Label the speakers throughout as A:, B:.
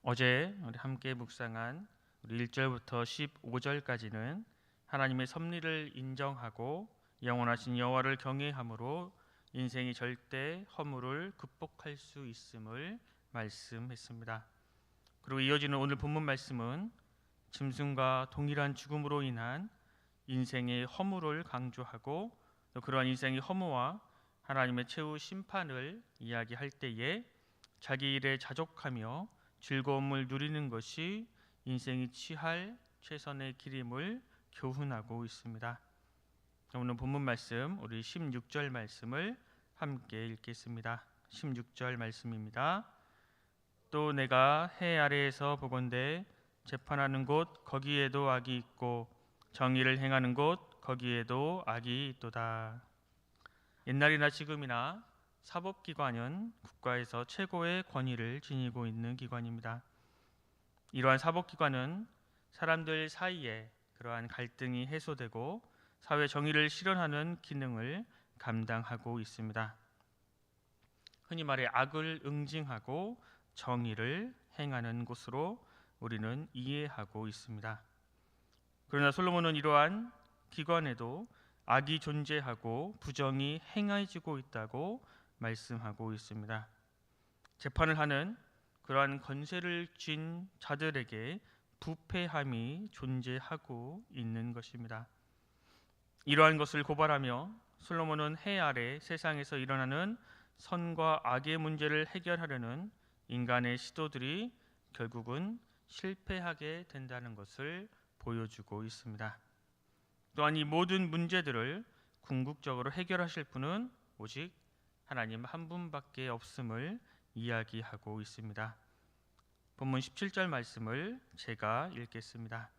A: 어제 우리 함께 묵상한 우리 1절부터 15절까지는 하나님의 섭리를 인정하고 영원하신 여호와를 경외함으로 인생이 절대 허물을 극복할 수 있음을 말씀했습니다. 그리고 이어지는 오늘 본문 말씀은 짐승과 동일한 죽음으로 인한 인생의 허물을 강조하고 또 그러한 인생의 허무와 하나님의 최후 심판을 이야기할 때에 자기 일에 자족하며 즐거움을 누리는 것이 인생이 취할 최선의 길임을 교훈하고 있습니다. 오늘 본문 말씀 우리 16절 말씀을 함께 읽겠습니다. 16절 말씀입니다. 또 내가 해 아래에서 보건대 재판하는 곳 거기에도 악이 있고 정의를 행하는 곳 거기에도 악이 있도다. 옛날이나 지금이나 사법기관은 국가에서 최고의 권위를 지니고 있는 기관입니다. 이러한 사법기관은 사람들 사이에 그러한 갈등이 해소되고 사회 정의를 실현하는 기능을 감당하고 있습니다. 흔히 말해 악을 응징하고 정의를 행하는 곳으로 우리는 이해하고 있습니다. 그러나 솔로몬은 이러한 기관에도 악이 존재하고 부정이 행해지고 있다고 말씀하고 있습니다. 재판을 하는 그러한 권세를 쥔 자들에게 부패함이 존재하고 있는 것입니다. 이러한 것을 고발하며 솔로몬은 해 아래 세상에서 일어나는 선과 악의 문제를 해결하려는 인간의 시도들이 결국은 실패하게 된다는 것을 보여주고 있습니다. 또한 이 모든 문제들을 궁극적으로 해결하실 분은 오직 하나님 한 분밖에 없음을 이야기하고 있습니다. 본문 17절 말씀을 제가 읽겠습니다.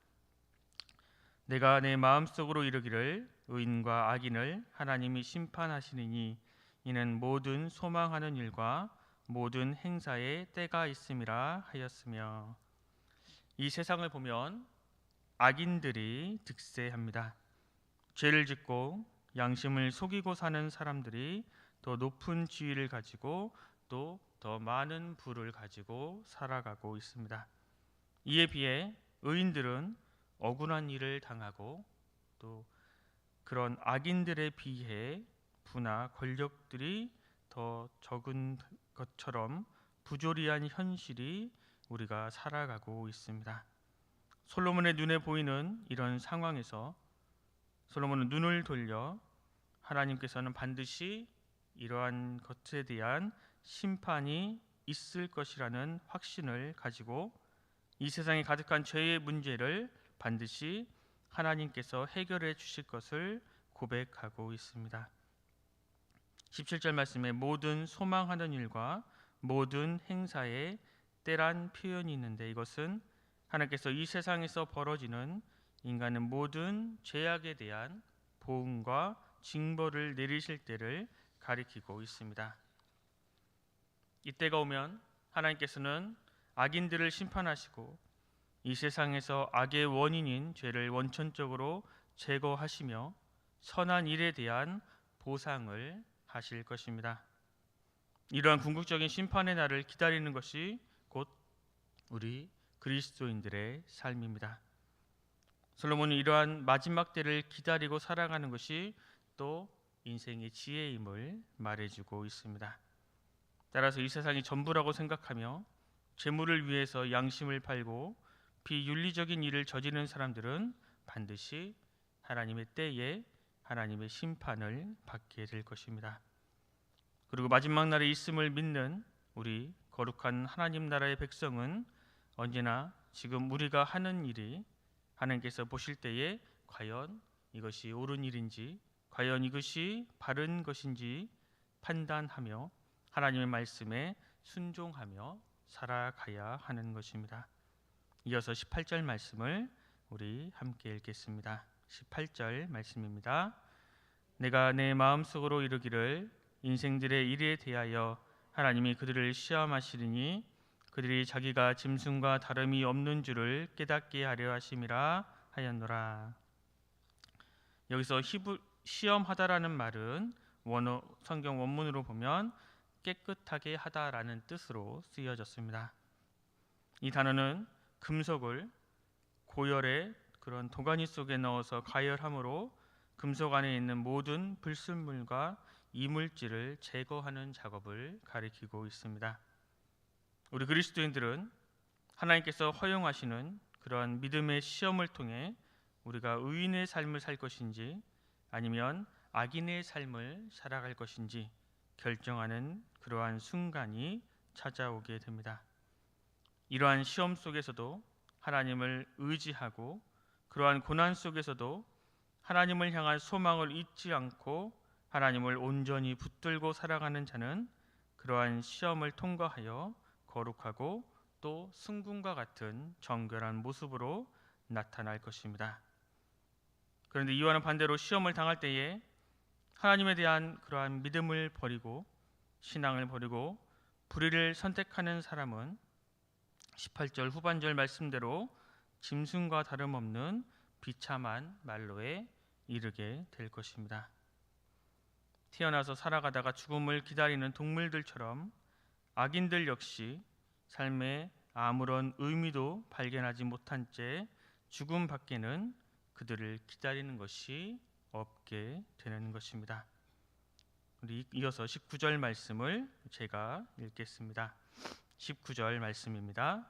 A: 내가 내 마음속으로 이르기를 의인과 악인을 하나님이 심판하시리니 이는 모든 소망하는 일과 모든 행사에 때가 있음이라 하였으며. 이 세상을 보면 악인들이 득세합니다. 죄를 짓고 양심을 속이고 사는 사람들이 더 높은 지위를 가지고 또 더 많은 부를 가지고 살아가고 있습니다. 이에 비해 의인들은 억울한 일을 당하고 또 그런 악인들에 비해 부나 권력들이 더 적은 것처럼 부조리한 현실이 우리가 살아가고 있습니다. 솔로몬의 눈에 보이는 이런 상황에서 솔로몬은 눈을 돌려 하나님께서는 반드시 이러한 것에 대한 심판이 있을 것이라는 확신을 가지고 이 세상에 가득한 죄의 문제를 반드시 하나님께서 해결해 주실 것을 고백하고 있습니다. 17절 말씀에 모든 소망하는 일과 모든 행사에 때란 표현이 있는데 이것은 하나님께서 이 세상에서 벌어지는 인간의 모든 죄악에 대한 보응과 징벌을 내리실 때를 가리키고 있습니다. 이때가 오면 하나님께서는 악인들을 심판하시고 이 세상에서 악의 원인인 죄를 원천적으로 제거하시며 선한 일에 대한 보상을 하실 것입니다. 이러한 궁극적인 심판의 날을 기다리는 것이 곧 우리 그리스도인들의 삶입니다. 솔로몬은 이러한 마지막 때를 기다리고 살아가는 것이 또 인생의 지혜임을 말해주고 있습니다. 따라서 이 세상이 전부라고 생각하며 재물을 위해서 양심을 팔고 비윤리적인 일을 저지르는 사람들은 반드시 하나님의 때에 하나님의 심판을 받게 될 것입니다. 그리고 마지막 날에 있음을 믿는 우리 거룩한 하나님 나라의 백성은 언제나 지금 우리가 하는 일이 하나님께서 보실 때에 과연 이것이 옳은 일인지 과연 이것이 바른 것인지 판단하며 하나님의 말씀에 순종하며 살아가야 하는 것입니다. 이어서 18절 말씀을 우리 함께 읽겠습니다. 18절 말씀입니다. 내가 내 마음속으로 이르기를 인생들의 일에 대하여 하나님이 그들을 시험하시리니 그들이 자기가 짐승과 다름이 없는 줄을 깨닫게 하려 하심이라 하였노라. 여기서 시험하다라는 말은 성경 원문으로 보면 깨끗하게 하다라는 뜻으로 쓰여졌습니다. 이 단어는 금속을 고열의 그런 도가니 속에 넣어서 가열함으로 금속 안에 있는 모든 불순물과 이물질을 제거하는 작업을 가리키고 있습니다. 우리 그리스도인들은 하나님께서 허용하시는 그러한 믿음의 시험을 통해 우리가 의인의 삶을 살 것인지 아니면 악인의 삶을 살아갈 것인지 결정하는 그러한 순간이 찾아오게 됩니다. 이러한 시험 속에서도 하나님을 의지하고 그러한 고난 속에서도 하나님을 향한 소망을 잊지 않고 하나님을 온전히 붙들고 살아가는 자는 그러한 시험을 통과하여 거룩하고 또 승군과 같은 정결한 모습으로 나타날 것입니다. 그런데 이와는 반대로 시험을 당할 때에 하나님에 대한 그러한 믿음을 버리고 신앙을 버리고 불의를 선택하는 사람은 18절 후반절 말씀대로 짐승과 다름없는 비참한 말로에 이르게 될 것입니다. 태어나서 살아가다가 죽음을 기다리는 동물들처럼 악인들 역시 삶에 아무런 의미도 발견하지 못한 채 죽음 밖에는 그들을 기다리는 것이 없게 되는 것입니다. 우리 이어서 19절 말씀을 제가 읽겠습니다. 19절 말씀입니다.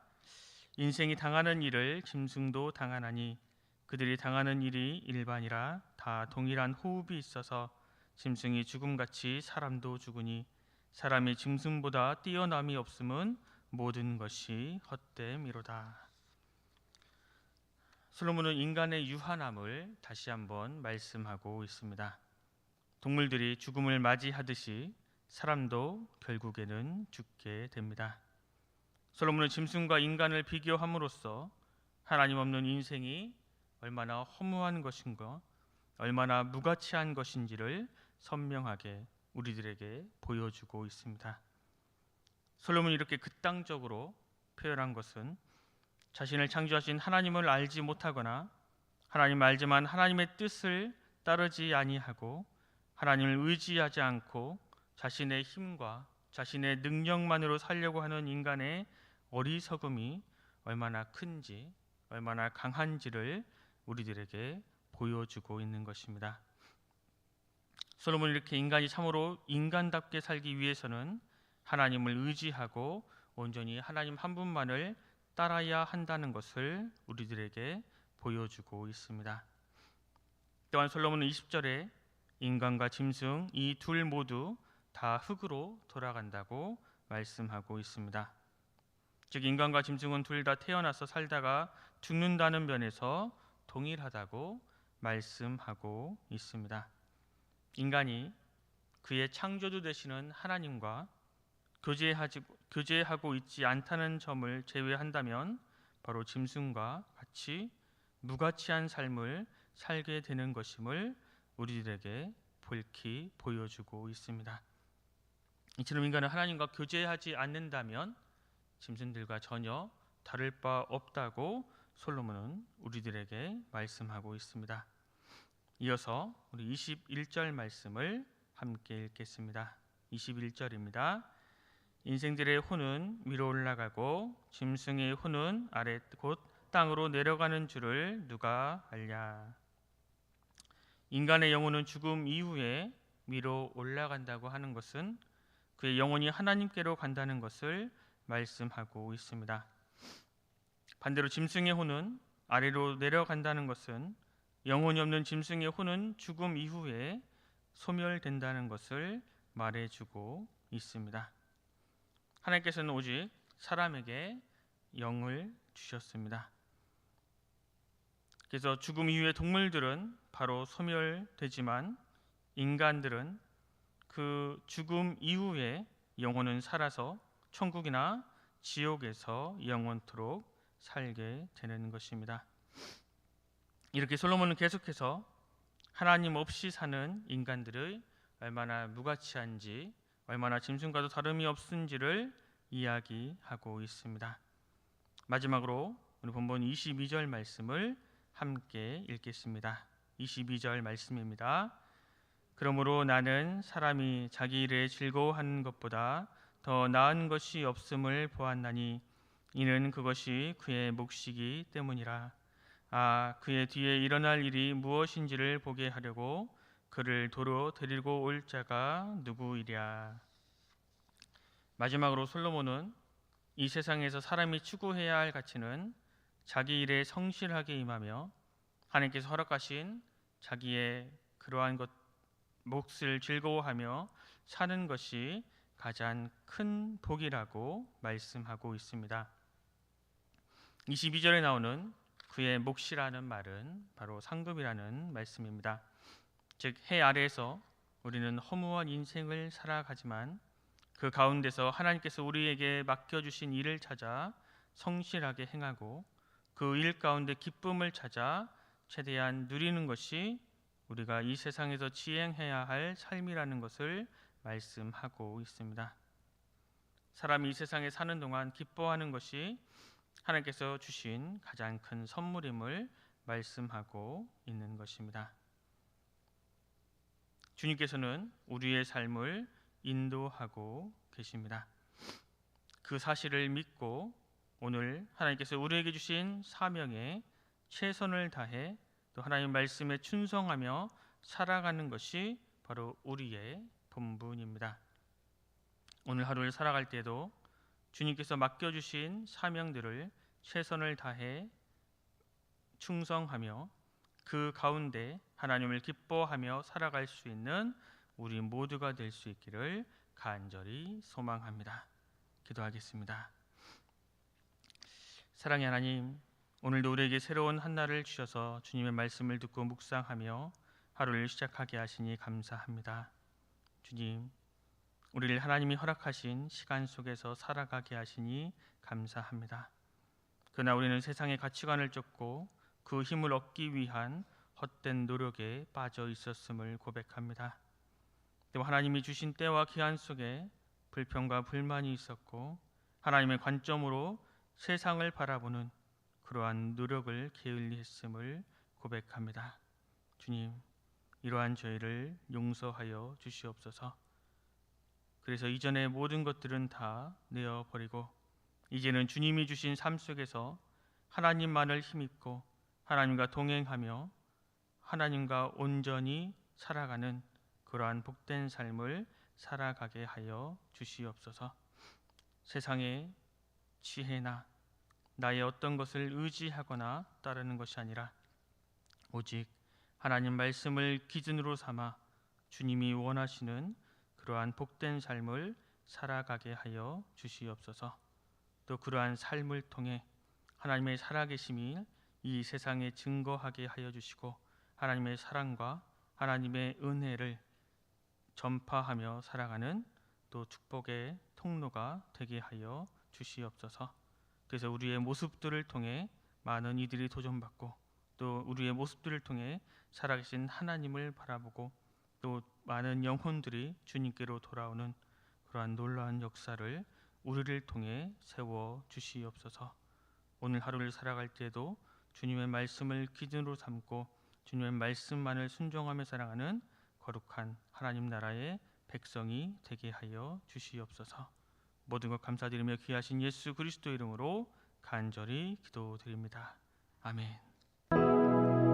A: 인생이 당하는 일을 짐승도 당하나니 그들이 당하는 일이 일반이라 다 동일한 호흡이 있어서 짐승이 죽음같이 사람도 죽으니 사람이 짐승보다 뛰어남이 없음은 모든 것이 헛됨이로다. 솔로몬은 인간의 유한함을 다시 한번 말씀하고 있습니다. 동물들이 죽음을 맞이하듯이 사람도 결국에는 죽게 됩니다. 솔로몬은 짐승과 인간을 비교함으로써 하나님 없는 인생이 얼마나 허무한 것인가, 얼마나 무가치한 것인지를 선명하게 우리들에게 보여주고 있습니다. 솔로몬이 이렇게 극단적으로 표현한 것은 자신을 창조하신 하나님을 알지 못하거나 하나님을 알지만 하나님의 뜻을 따르지 아니하고 하나님을 의지하지 않고 자신의 힘과 자신의 능력만으로 살려고 하는 인간의 어리석음이 얼마나 큰지, 얼마나 강한지를 우리들에게 보여주고 있는 것입니다. 솔로몬이 이렇게 인간이 참으로 인간답게 살기 위해서는 하나님을 의지하고 온전히 하나님 한 분만을 따라야 한다는 것을 우리들에게 보여주고 있습니다. 또한 솔로몬은 20절에 인간과 짐승 이 둘 모두 다 흙으로 돌아간다고 말씀하고 있습니다. 즉 인간과 짐승은 둘 다 태어나서 살다가 죽는다는 면에서 동일하다고 말씀하고 있습니다. 인간이 그의 창조주 되시는 하나님과 교제하고 있지 않다는 점을 제외한다면 바로 짐승과 같이 무가치한 삶을 살게 되는 것임을 우리들에게 밝히 보여주고 있습니다. 이처럼 인간은 하나님과 교제하지 않는다면 짐승들과 전혀 다를 바 없다고 솔로몬은 우리들에게 말씀하고 있습니다. 이어서 우리 21절 말씀을 함께 읽겠습니다. 21절입니다. 인생들의 혼은 위로 올라가고 짐승의 혼은 아래 곧 땅으로 내려가는 줄을 누가 알랴. 인간의 영혼은 죽음 이후에 위로 올라간다고 하는 것은 그의 영혼이 하나님께로 간다는 것을 말씀하고 있습니다. 반대로 짐승의 혼은 아래로 내려간다는 것은 영혼이 없는 짐승의 혼은 죽음 이후에 소멸된다는 것을 말해주고 있습니다. 하나님께서는 오직 사람에게 영을 주셨습니다. 그래서 죽음 이후에 동물들은 바로 소멸되지만 인간들은 그 죽음 이후에 영혼은 살아서 천국이나 지옥에서 영원토록 살게 되는 것입니다. 이렇게 솔로몬은 계속해서 하나님 없이 사는 인간들의 얼마나 무가치한지, 얼마나 짐승과도 다름이 없은지를 이야기하고 있습니다. 마지막으로 오늘 본문 22절 말씀을 함께 읽겠습니다. 22절 말씀입니다. 그러므로 나는 사람이 자기 일에 즐거워하는 것보다 더 나은 것이 없음을 보았나니 이는 그것이 그의 몫이기 때문이라. 아, 그의 뒤에 일어날 일이 무엇인지를 보게 하려고 그를 도로 데리고 올 자가 누구이랴. 마지막으로 솔로몬은 이 세상에서 사람이 추구해야 할 가치는 자기 일에 성실하게 임하며 하나님께서 허락하신 자기의 그러한 것 몫을 즐거워하며 사는 것이 가장 큰 복이라고 말씀하고 있습니다. 22절에 나오는 그의 몫이라는 말은 바로 상급이라는 말씀입니다. 즉, 해 아래에서 우리는 허무한 인생을 살아가지만 그 가운데서 하나님께서 우리에게 맡겨주신 일을 찾아 성실하게 행하고 그 일 가운데 기쁨을 찾아 최대한 누리는 것이 우리가 이 세상에서 지행해야 할 삶이라는 것을 말씀하고 있습니다. 사람이 이 세상에 사는 동안 기뻐하는 것이 하나님께서 주신 가장 큰 선물임을 말씀하고 있는 것입니다. 주님께서는 우리의 삶을 인도하고 계십니다. 그 사실을 믿고 오늘 하나님께서 우리에게 주신 사명에 최선을 다해 또 하나님 말씀에 충성하며 살아가는 것이 바로 우리의 본분입니다. 오늘 하루를 살아갈 때도 주님께서 맡겨주신 사명들을 최선을 다해 충성하며 그 가운데 하나님을 기뻐하며 살아갈 수 있는 우리 모두가 될 수 있기를 간절히 소망합니다. 기도하겠습니다. 사랑의 하나님, 오늘도 우리에게 새로운 한 날을 주셔서 주님의 말씀을 듣고 묵상하며 하루를 시작하게 하시니 감사합니다. 주님, 우리를 하나님이 허락하신 시간 속에서 살아가게 하시니 감사합니다. 그러나 우리는 세상의 가치관을 쫓고 그 힘을 얻기 위한 헛된 노력에 빠져 있었음을 고백합니다. 또 하나님이 주신 때와 기한 속에 불평과 불만이 있었고 하나님의 관점으로 세상을 바라보는 그러한 노력을 게을리했음을 고백합니다. 주님, 이러한 저희를 용서하여 주시옵소서. 그래서 이전의 모든 것들은 다 내어버리고 이제는 주님이 주신 삶 속에서 하나님만을 힘입고 하나님과 동행하며 하나님과 온전히 살아가는 그러한 복된 삶을 살아가게 하여 주시옵소서. 세상의 지혜나 나의 어떤 것을 의지하거나 따르는 것이 아니라 오직 하나님 말씀을 기준으로 삼아 주님이 원하시는 그러한 복된 삶을 살아가게 하여 주시옵소서. 또 그러한 삶을 통해 하나님의 살아계심이 이 세상에 증거하게 하여 주시고 하나님의 사랑과 하나님의 은혜를 전파하며 살아가는 또 축복의 통로가 되게 하여 주시옵소서. 그래서 우리의 모습들을 통해 많은 이들이 도전받고 또 우리의 모습들을 통해 살아계신 하나님을 바라보고 또 많은 영혼들이 주님께로 돌아오는 그러한 놀라운 역사를 우리를 통해 세워 주시옵소서. 오늘 하루를 살아갈 때에도 주님의 말씀을 기준으로 삼고 주님의 말씀만을 순종하며 살아가는 거룩한 하나님 나라의 백성이 되게 하여 주시옵소서. 모든 것 감사드리며 귀하신 예수 그리스도 이름으로 간절히 기도드립니다. 아멘.